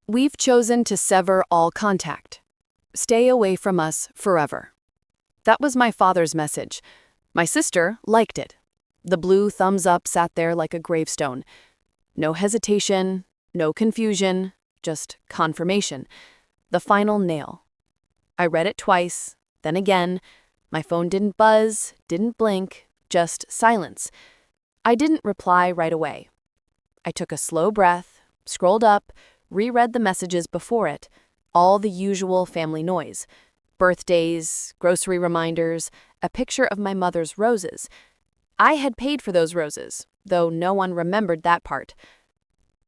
We've chosen to sever all contact. Stay away from us forever. That was my father's message. My sister liked it. The blue thumbs up sat there like a gravestone. No hesitation, no confusion, just confirmation. The final nail. I read it twice, then again. My phone didn't buzz, didn't blink, just silence. I didn't reply right away. I took a slow breath, scrolled up, reread the messages before it, all the usual family noise. Birthdays, grocery reminders, a picture of my mother's roses. I had paid for those roses, though no one remembered that part.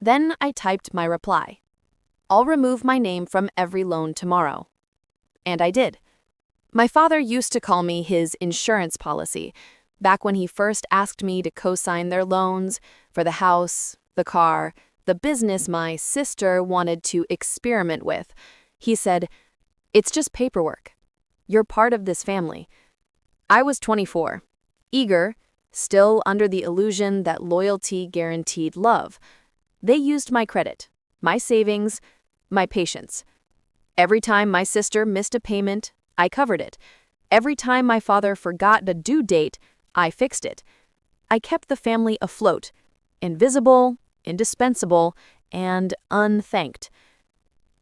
Then I typed my reply. I'll remove my name from every loan tomorrow. And I did. My father used to call me his insurance policy, back when he first asked me to co-sign their loans for the house, the car, the business my sister wanted to experiment with. He said, "It's just paperwork. You're part of this family." I was 24, eager, still under the illusion that loyalty guaranteed love. They used my credit, my savings, my patience. Every time my sister missed a payment, I covered it. Every time my father forgot a due date, I fixed it. I kept the family afloat, invisible, indispensable, and unthanked.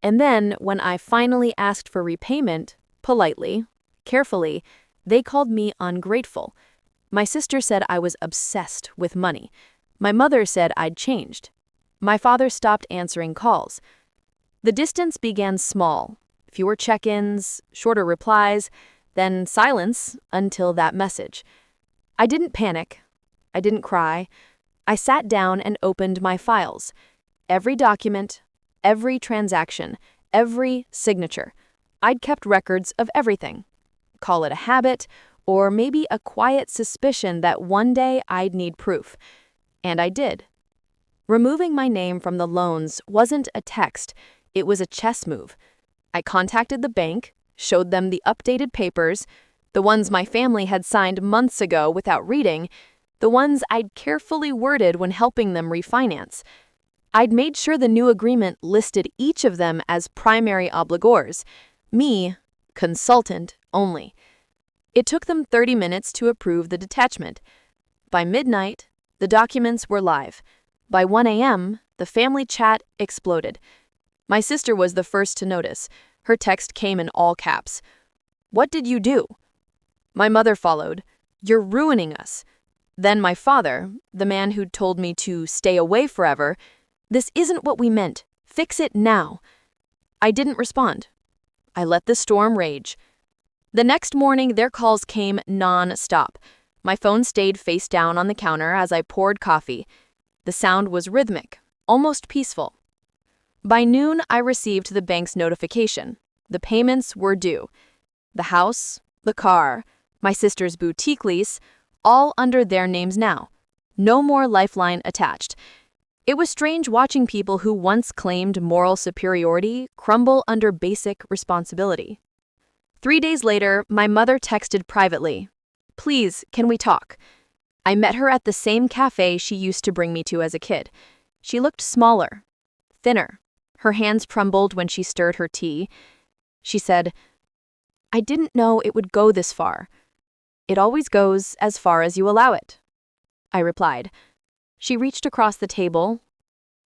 And then, when I finally asked for repayment, politely, carefully, they called me ungrateful. My sister said I was obsessed with money. My mother said I'd changed. My father stopped answering calls. The distance began small, fewer check-ins, shorter replies, then silence until that message. I didn't panic. I didn't cry. I sat down and opened my files. Every document, every transaction, every signature. I'd kept records of everything. Call it a habit, or maybe a quiet suspicion that one day I'd need proof. And I did. Removing my name from the loans wasn't a text, it was a chess move. I contacted the bank, showed them the updated papers, the ones my family had signed months ago without reading, the ones I'd carefully worded when helping them refinance. I'd made sure the new agreement listed each of them as primary obligors, me, consultant only. It took them 30 minutes to approve the detachment. By midnight, the documents were live. By 1 a.m., the family chat exploded. My sister was the first to notice. Her text came in all caps. "What did you do?" My mother followed. "You're ruining us." Then my father, the man who'd told me to stay away forever, "This isn't what we meant. Fix it now." I didn't respond. I let the storm rage. The next morning, their calls came non-stop. My phone stayed face down on the counter as I poured coffee. The sound was rhythmic, almost peaceful. By noon, I received the bank's notification. The payments were due. The house, the car, my sister's boutique lease, all under their names now. No more lifeline attached. It was strange watching people who once claimed moral superiority crumble under basic responsibility. 3 days later, my mother texted privately, "Please, can we talk?" I met her at the same cafe she used to bring me to as a kid. She looked smaller, thinner. Her hands trembled when she stirred her tea. She said, "I didn't know it would go this far." "It always goes as far as you allow it," I replied. She reached across the table.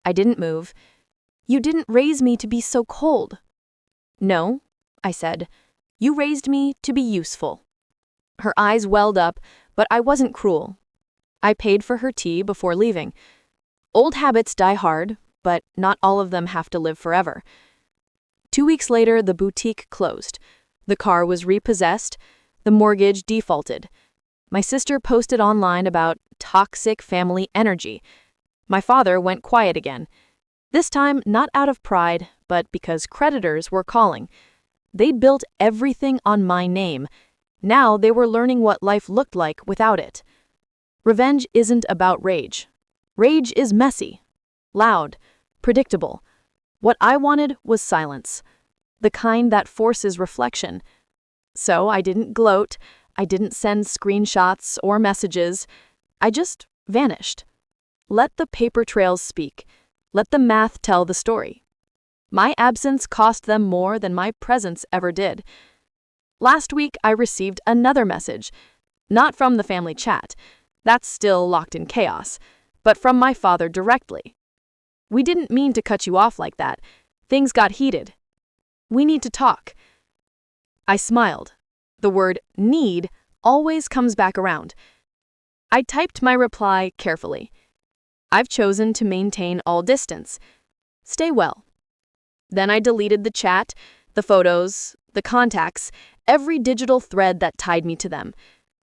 I didn't move. "You didn't raise me to be so cold." "No," I said. "You raised me to be useful." Her eyes welled up, but I wasn't cruel. I paid for her tea before leaving. Old habits die hard, but not all of them have to live forever. 2 weeks later, the boutique closed. The car was repossessed. The mortgage defaulted. My sister posted online about toxic family energy. My father went quiet again. This time, not out of pride, but because creditors were calling. They'd built everything on my name. Now they were learning what life looked like without it. Revenge isn't about rage. Rage is messy, loud, predictable. What I wanted was silence, the kind that forces reflection. So I didn't gloat, I didn't send screenshots or messages. I just vanished. Let the paper trails speak. Let the math tell the story. My absence cost them more than my presence ever did. Last week, I received another message, not from the family chat. That's still locked in chaos, but from my father directly. "We didn't mean to cut you off like that. Things got heated. We need to talk." I smiled. The word need always comes back around. I typed my reply carefully. "I've chosen to maintain all distance. Stay well." Then I deleted the chat, the photos, the contacts, every digital thread that tied me to them.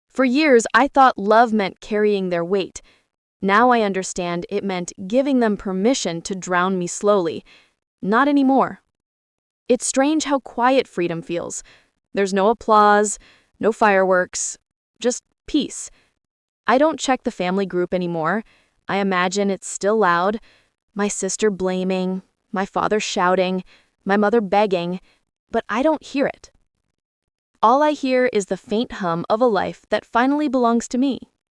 For years, I thought love meant carrying their weight. Now I understand it meant giving them permission to drown me slowly. Not anymore. It's strange how quiet freedom feels. There's no applause, no fireworks, just peace. I don't check the family group anymore. I imagine it's still loud. My sister blaming, my father shouting, my mother begging, but I don't hear it. All I hear is the faint hum of a life that finally belongs to me.